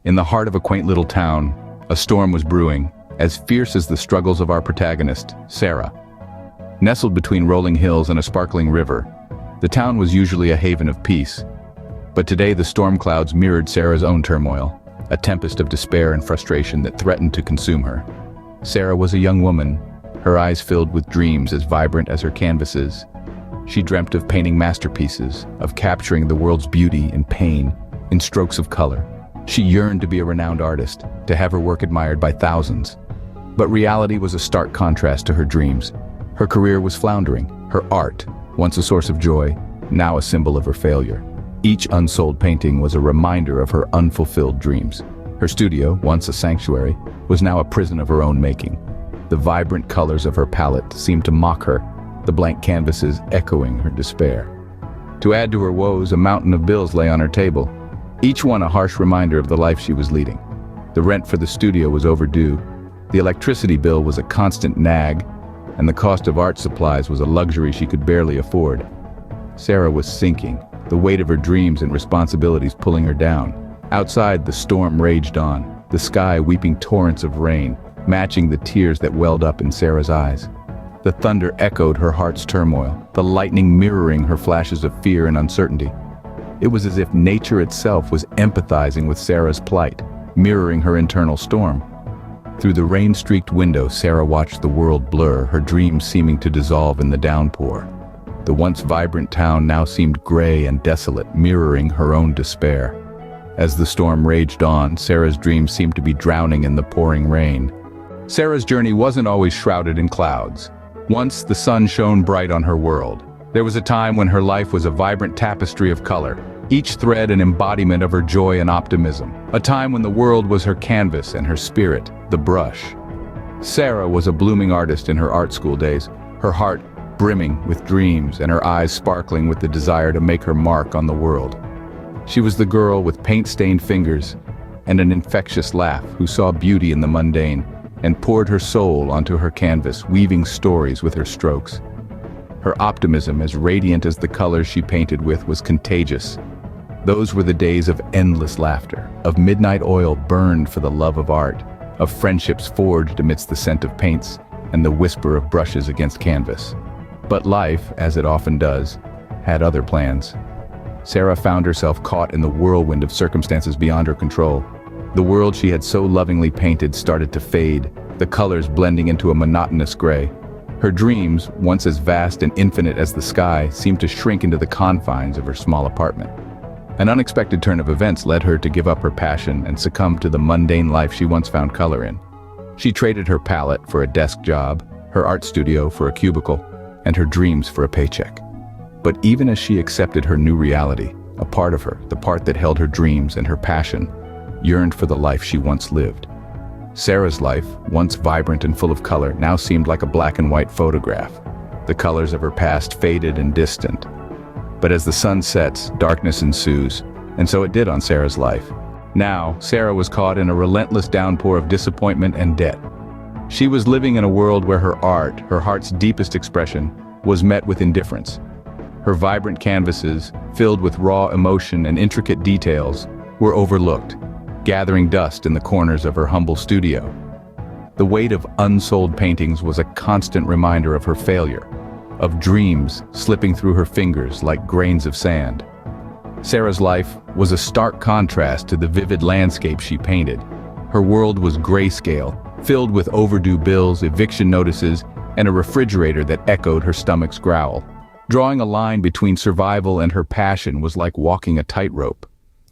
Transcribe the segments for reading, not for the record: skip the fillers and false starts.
In the heart of a quaint little town, a storm was brewing, as fierce as the struggles of our protagonist, Sarah. Nestled between rolling hills and a sparkling river, the town was usually a haven of peace. But today the storm clouds mirrored Sarah's own turmoil, a tempest of despair and frustration that threatened to consume her. Sarah was a young woman, her eyes filled with dreams as vibrant as her canvases. She dreamt of painting masterpieces, of capturing the world's beauty and pain in strokes of color. She yearned to be a renowned artist, to have her work admired by thousands. But reality was a stark contrast to her dreams. Her career was floundering, her art, once a source of joy, now a symbol of her failure. Each unsold painting was a reminder of her unfulfilled dreams. Her studio, once a sanctuary, was now a prison of her own making. The vibrant colors of her palette seemed to mock her, the blank canvases echoing her despair. To add to her woes, a mountain of bills lay on her table, each one a harsh reminder of the life she was leading. The rent for the studio was overdue, the electricity bill was a constant nag, and the cost of art supplies was a luxury she could barely afford. Sarah was sinking, the weight of her dreams and responsibilities pulling her down. Outside, the storm raged on, the sky weeping torrents of rain, matching the tears that welled up in Sarah's eyes. The thunder echoed her heart's turmoil, the lightning mirroring her flashes of fear and uncertainty. It was as if nature itself was empathizing with Sarah's plight, mirroring her internal storm. Through the rain-streaked window, Sarah watched the world blur, her dreams seeming to dissolve in the downpour. The once vibrant town now seemed gray and desolate, mirroring her own despair. As the storm raged on, Sarah's dreams seemed to be drowning in the pouring rain. Sarah's journey wasn't always shrouded in clouds. Once the sun shone bright on her world. There was a time when her life was a vibrant tapestry of color, each thread an embodiment of her joy and optimism. A time when the world was her canvas and her spirit, the brush. Sarah was a blooming artist in her art school days, her heart brimming with dreams and her eyes sparkling with the desire to make her mark on the world. She was the girl with paint-stained fingers and an infectious laugh who saw beauty in the mundane and poured her soul onto her canvas, weaving stories with her strokes. Her optimism, as radiant as the colors she painted with, was contagious. Those were the days of endless laughter, of midnight oil burned for the love of art, of friendships forged amidst the scent of paints and the whisper of brushes against canvas. But life, as it often does, had other plans. Sarah found herself caught in the whirlwind of circumstances beyond her control. The world she had so lovingly painted started to fade, the colors blending into a monotonous gray. Her dreams, once as vast and infinite as the sky, seemed to shrink into the confines of her small apartment. An unexpected turn of events led her to give up her passion and succumb to the mundane life she once found color in. She traded her palette for a desk job, her art studio for a cubicle, and her dreams for a paycheck. But even as she accepted her new reality, a part of her, the part that held her dreams and her passion, yearned for the life she once lived. Sarah's life, once vibrant and full of color, now seemed like a black and white photograph. The colors of her past faded and distant. But as the sun sets, darkness ensues, and so it did on Sarah's life. Now, Sarah was caught in a relentless downpour of disappointment and debt. She was living in a world where her art, her heart's deepest expression, was met with indifference. Her vibrant canvases, filled with raw emotion and intricate details, were overlooked, gathering dust in the corners of her humble studio. The weight of unsold paintings was a constant reminder of her failure, of dreams slipping through her fingers like grains of sand. Sarah's life was a stark contrast to the vivid landscape she painted. Her world was grayscale, filled with overdue bills, eviction notices, and a refrigerator that echoed her stomach's growl. Drawing a line between survival and her passion was like walking a tightrope.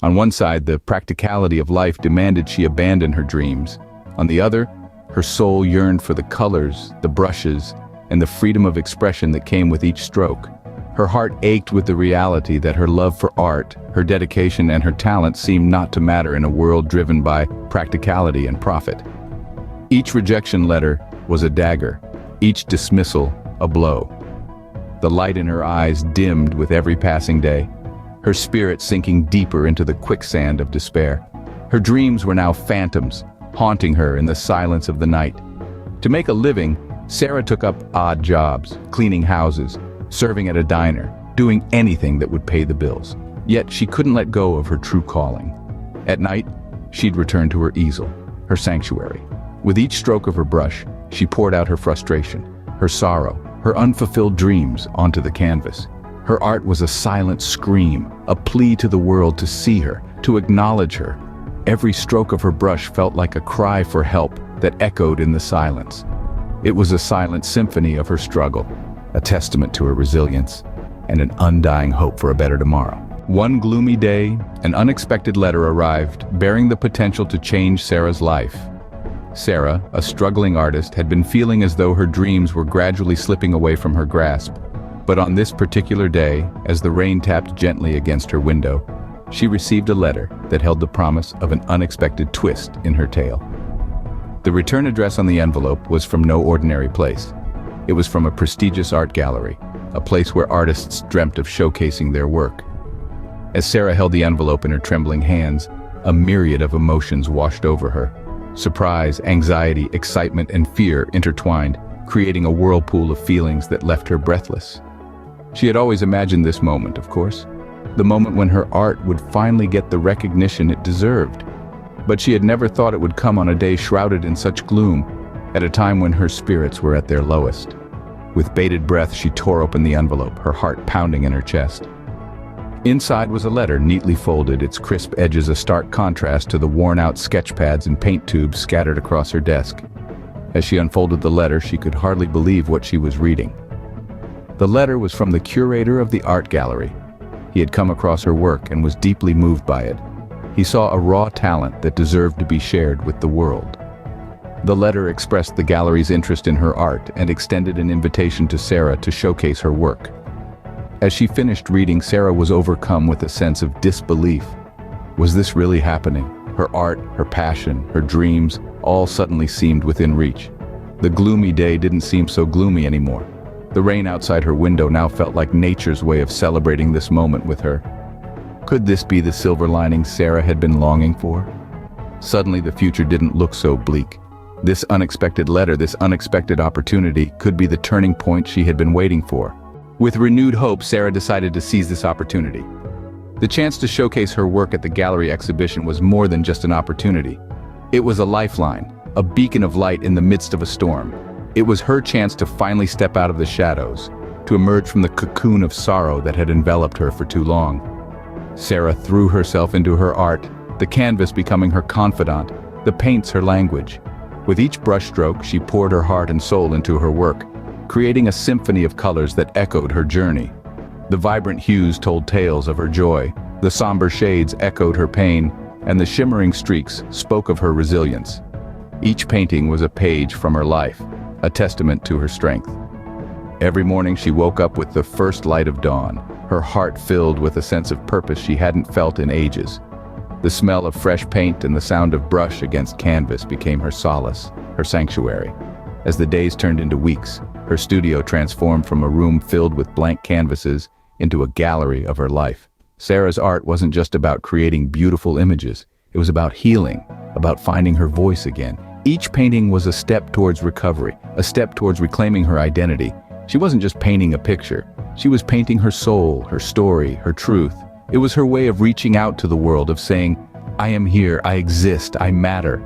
On one side, the practicality of life demanded she abandon her dreams. On the other, her soul yearned for the colors, the brushes, and the freedom of expression that came with each stroke. Her heart ached with the reality that her love for art, her dedication, and her talent seemed not to matter in a world driven by practicality and profit. Each rejection letter was a dagger, each dismissal a blow. The light in her eyes dimmed with every passing day, her spirit sinking deeper into the quicksand of despair. Her dreams were now phantoms, haunting her in the silence of the night. To make a living, Sarah took up odd jobs, cleaning houses, serving at a diner, doing anything that would pay the bills. Yet she couldn't let go of her true calling. At night, she'd return to her easel, her sanctuary. With each stroke of her brush, she poured out her frustration, her sorrow, her unfulfilled dreams onto the canvas. Her art was a silent scream, a plea to the world to see her, to acknowledge her. Every stroke of her brush felt like a cry for help that echoed in the silence. It was a silent symphony of her struggle, a testament to her resilience, and an undying hope for a better tomorrow. One gloomy day, an unexpected letter arrived, bearing the potential to change Sarah's life. Sarah, a struggling artist, had been feeling as though her dreams were gradually slipping away from her grasp. But on this particular day, as the rain tapped gently against her window, she received a letter that held the promise of an unexpected twist in her tale. The return address on the envelope was from no ordinary place. It was from a prestigious art gallery, a place where artists dreamt of showcasing their work. As Sarah held the envelope in her trembling hands, a myriad of emotions washed over her. Surprise, anxiety, excitement, and fear intertwined, creating a whirlpool of feelings that left her breathless. She had always imagined this moment, of course, the moment when her art would finally get the recognition it deserved. But she had never thought it would come on a day shrouded in such gloom, at a time when her spirits were at their lowest. With bated breath, she tore open the envelope, her heart pounding in her chest. Inside was a letter neatly folded, its crisp edges a stark contrast to the worn-out sketch pads and paint tubes scattered across her desk. As she unfolded the letter, she could hardly believe what she was reading. The letter was from the curator of the art gallery. He had come across her work and was deeply moved by it. He saw a raw talent that deserved to be shared with the world. The letter expressed the gallery's interest in her art and extended an invitation to Sarah to showcase her work. As she finished reading, Sarah was overcome with a sense of disbelief. Was this really happening? Her art, her passion, her dreams, all suddenly seemed within reach. The gloomy day didn't seem so gloomy anymore. The rain outside her window now felt like nature's way of celebrating this moment with her. Could this be the silver lining Sarah had been longing for? Suddenly the future didn't look so bleak. This unexpected letter, this unexpected opportunity, could be the turning point she had been waiting for. With renewed hope, Sarah decided to seize this opportunity. The chance to showcase her work at the gallery exhibition was more than just an opportunity. It was a lifeline, a beacon of light in the midst of a storm. It was her chance to finally step out of the shadows, to emerge from the cocoon of sorrow that had enveloped her for too long. Sarah threw herself into her art, the canvas becoming her confidant, the paints her language. With each brushstroke, she poured her heart and soul into her work, creating a symphony of colors that echoed her journey. The vibrant hues told tales of her joy, the somber shades echoed her pain, and the shimmering streaks spoke of her resilience. Each painting was a page from her life, a testament to her strength. Every morning she woke up with the first light of dawn, her heart filled with a sense of purpose she hadn't felt in ages. The smell of fresh paint and the sound of brush against canvas became her solace, her sanctuary. As the days turned into weeks, her studio transformed from a room filled with blank canvases into a gallery of her life. Sarah's art wasn't just about creating beautiful images. It was about healing, about finding her voice again. Each painting was a step towards recovery, a step towards reclaiming her identity. She wasn't just painting a picture. She was painting her soul, her story, her truth. It was her way of reaching out to the world, of saying, I am here, I exist, I matter.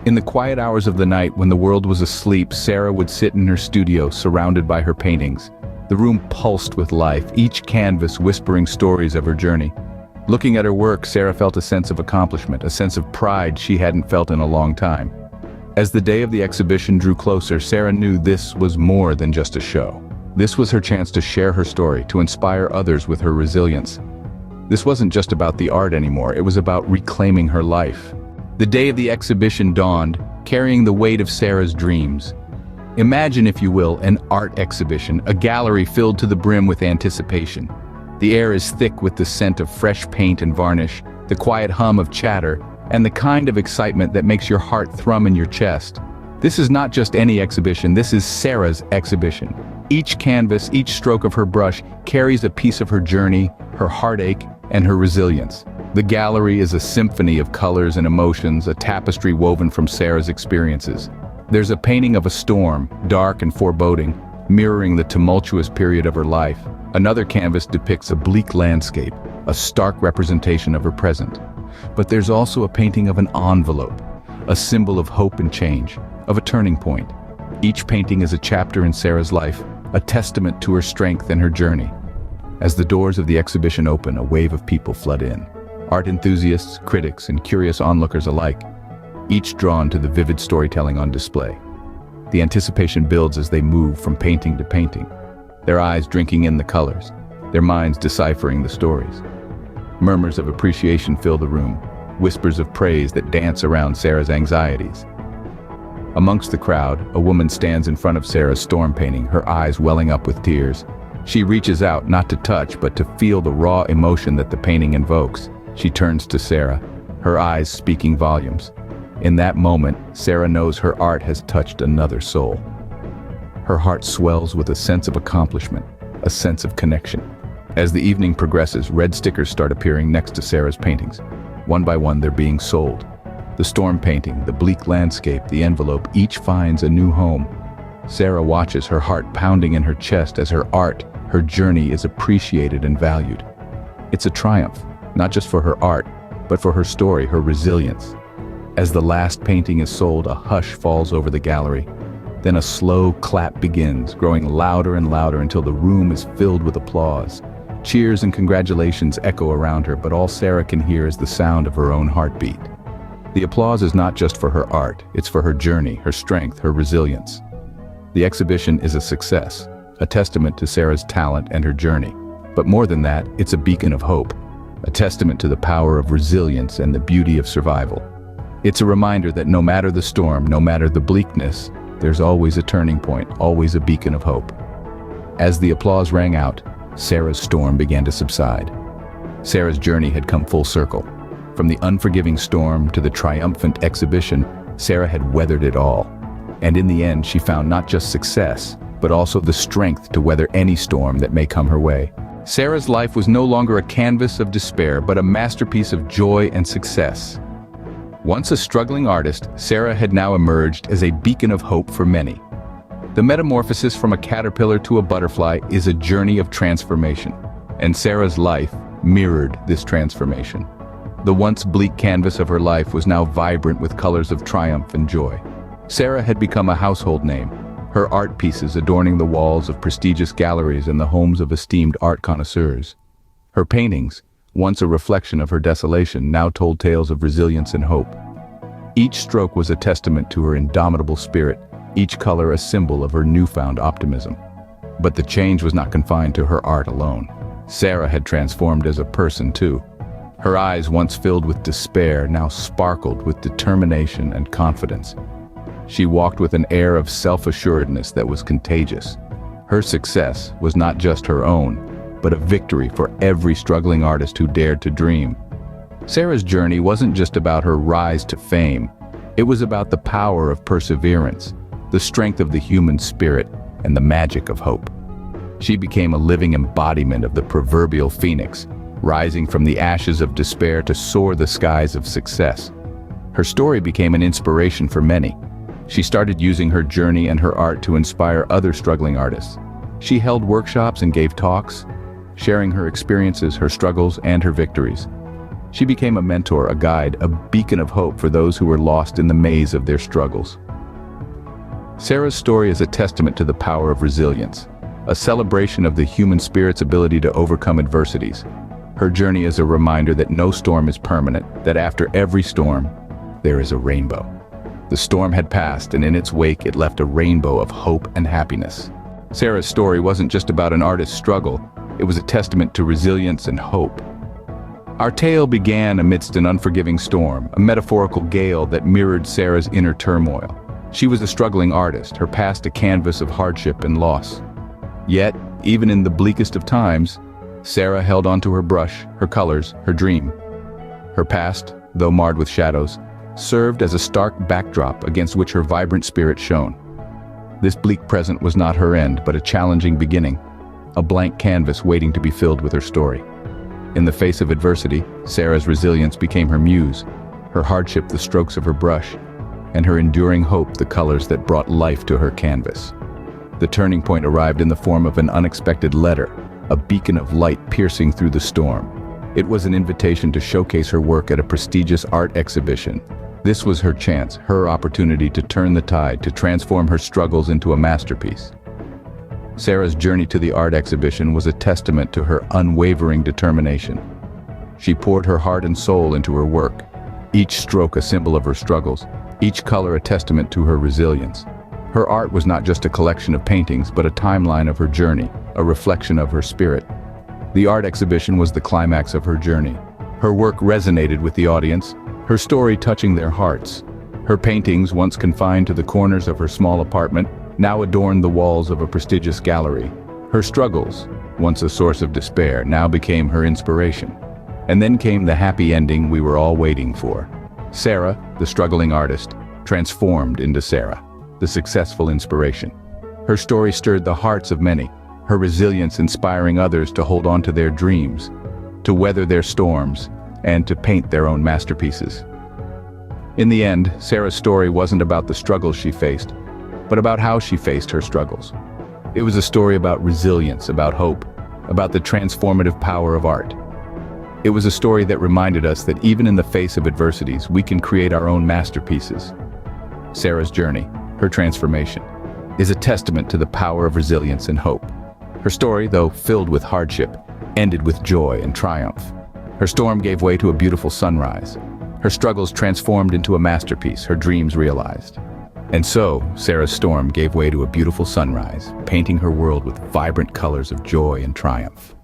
In the quiet hours of the night when the world was asleep, Sarah would sit in her studio surrounded by her paintings. The room pulsed with life, each canvas whispering stories of her journey. Looking at her work, Sarah felt a sense of accomplishment, a sense of pride she hadn't felt in a long time. As the day of the exhibition drew closer, Sarah knew this was more than just a show. This was her chance to share her story, to inspire others with her resilience. This wasn't just about the art anymore, it was about reclaiming her life. The day of the exhibition dawned, carrying the weight of Sarah's dreams. Imagine, if you will, an art exhibition, a gallery filled to the brim with anticipation. The air is thick with the scent of fresh paint and varnish, the quiet hum of chatter, and the kind of excitement that makes your heart thrum in your chest. This is not just any exhibition, this is Sarah's exhibition. Each canvas, each stroke of her brush carries a piece of her journey, her heartache, and her resilience. The gallery is a symphony of colors and emotions, a tapestry woven from Sarah's experiences. There's a painting of a storm, dark and foreboding, mirroring the tumultuous period of her life. Another canvas depicts a bleak landscape, a stark representation of her present. But there's also a painting of an envelope, a symbol of hope and change, of a turning point. Each painting is a chapter in Sarah's life, a testament to her strength and her journey. As the doors of the exhibition open, a wave of people flood in. Art enthusiasts, critics, and curious onlookers alike, each drawn to the vivid storytelling on display. The anticipation builds as they move from painting to painting, their eyes drinking in the colors, their minds deciphering the stories. Murmurs of appreciation fill the room, whispers of praise that dance around Sarah's anxieties. Amongst the crowd, a woman stands in front of Sarah's storm painting, her eyes welling up with tears. She reaches out, not to touch, but to feel the raw emotion that the painting invokes. She turns to Sarah, her eyes speaking volumes. In that moment, Sarah knows her art has touched another soul. Her heart swells with a sense of accomplishment, a sense of connection. As the evening progresses, red stickers start appearing next to Sarah's paintings. One by one, they're being sold. The storm painting, the bleak landscape, the envelope, each finds a new home. Sarah watches, her heart pounding in her chest as her art, her journey is appreciated and valued. It's a triumph, not just for her art, but for her story, her resilience. As the last painting is sold, a hush falls over the gallery. Then a slow clap begins, growing louder and louder until the room is filled with applause. Cheers and congratulations echo around her, but all Sarah can hear is the sound of her own heartbeat. The applause is not just for her art, it's for her journey, her strength, her resilience. The exhibition is a success, a testament to Sarah's talent and her journey. But more than that, it's a beacon of hope, a testament to the power of resilience and the beauty of survival. It's a reminder that no matter the storm, no matter the bleakness, there's always a turning point, always a beacon of hope. As the applause rang out, Sarah's storm began to subside. Sarah's journey had come full circle. From the unforgiving storm to the triumphant exhibition, Sarah had weathered it all. And in the end, she found not just success, but also the strength to weather any storm that may come her way. Sarah's life was no longer a canvas of despair, but a masterpiece of joy and success. Once a struggling artist, Sarah had now emerged as a beacon of hope for many. The metamorphosis from a caterpillar to a butterfly is a journey of transformation, and Sarah's life mirrored this transformation. The once bleak canvas of her life was now vibrant with colors of triumph and joy. Sarah had become a household name, her art pieces adorning the walls of prestigious galleries and the homes of esteemed art connoisseurs. Her paintings, once a reflection of her desolation, now told tales of resilience and hope. Each stroke was a testament to her indomitable spirit, each color a symbol of her newfound optimism. But the change was not confined to her art alone. Sarah had transformed as a person too. Her eyes, once filled with despair, now sparkled with determination and confidence. She walked with an air of self-assuredness that was contagious. Her success was not just her own, but a victory for every struggling artist who dared to dream. Sarah's journey wasn't just about her rise to fame. It was about the power of perseverance, the strength of the human spirit, and the magic of hope. She became a living embodiment of the proverbial phoenix, rising from the ashes of despair to soar the skies of success. Her story became an inspiration for many. She started using her journey and her art to inspire other struggling artists. She held workshops and gave talks, sharing her experiences, her struggles, and her victories. She became a mentor, a guide, a beacon of hope for those who were lost in the maze of their struggles. Sarah's story is a testament to the power of resilience, a celebration of the human spirit's ability to overcome adversities. Her journey is a reminder that no storm is permanent, that after every storm, there is a rainbow. The storm had passed, and in its wake it left a rainbow of hope and happiness. Sarah's story wasn't just about an artist's struggle, it was a testament to resilience and hope. Our tale began amidst an unforgiving storm, a metaphorical gale that mirrored Sarah's inner turmoil. She was a struggling artist, her past a canvas of hardship and loss. Yet, even in the bleakest of times, Sarah held onto her brush, her colors, her dream. Her past, though marred with shadows, served as a stark backdrop against which her vibrant spirit shone. This bleak present was not her end, but a challenging beginning, a blank canvas waiting to be filled with her story. In the face of adversity, Sarah's resilience became her muse, her hardship the strokes of her brush, and her enduring hope the colors that brought life to her canvas. The turning point arrived in the form of an unexpected letter, a beacon of light piercing through the storm. It was an invitation to showcase her work at a prestigious art exhibition. This was her chance, her opportunity to turn the tide, to transform her struggles into a masterpiece. Sarah's journey to the art exhibition was a testament to her unwavering determination. She poured her heart and soul into her work, each stroke a symbol of her struggles, each color a testament to her resilience. Her art was not just a collection of paintings, but a timeline of her journey, a reflection of her spirit. The art exhibition was the climax of her journey. Her work resonated with the audience, her story touching their hearts. Her paintings, once confined to the corners of her small apartment, now adorned the walls of a prestigious gallery. Her struggles, once a source of despair, now became her inspiration. And then came the happy ending we were all waiting for. Sarah, the struggling artist, transformed into Sarah, the successful inspiration. Her story stirred the hearts of many, her resilience inspiring others to hold on to their dreams, to weather their storms, and to paint their own masterpieces. In the end, Sarah's story wasn't about the struggles she faced, but about how she faced her struggles. It was a story about resilience, about hope, about the transformative power of art. It was a story that reminded us that even in the face of adversities, we can create our own masterpieces. Sarah's journey, her transformation, is a testament to the power of resilience and hope. Her story, though filled with hardship, ended with joy and triumph. Her storm gave way to a beautiful sunrise. Her struggles transformed into a masterpiece, her dreams realized. And so, Sarah's storm gave way to a beautiful sunrise, painting her world with vibrant colors of joy and triumph.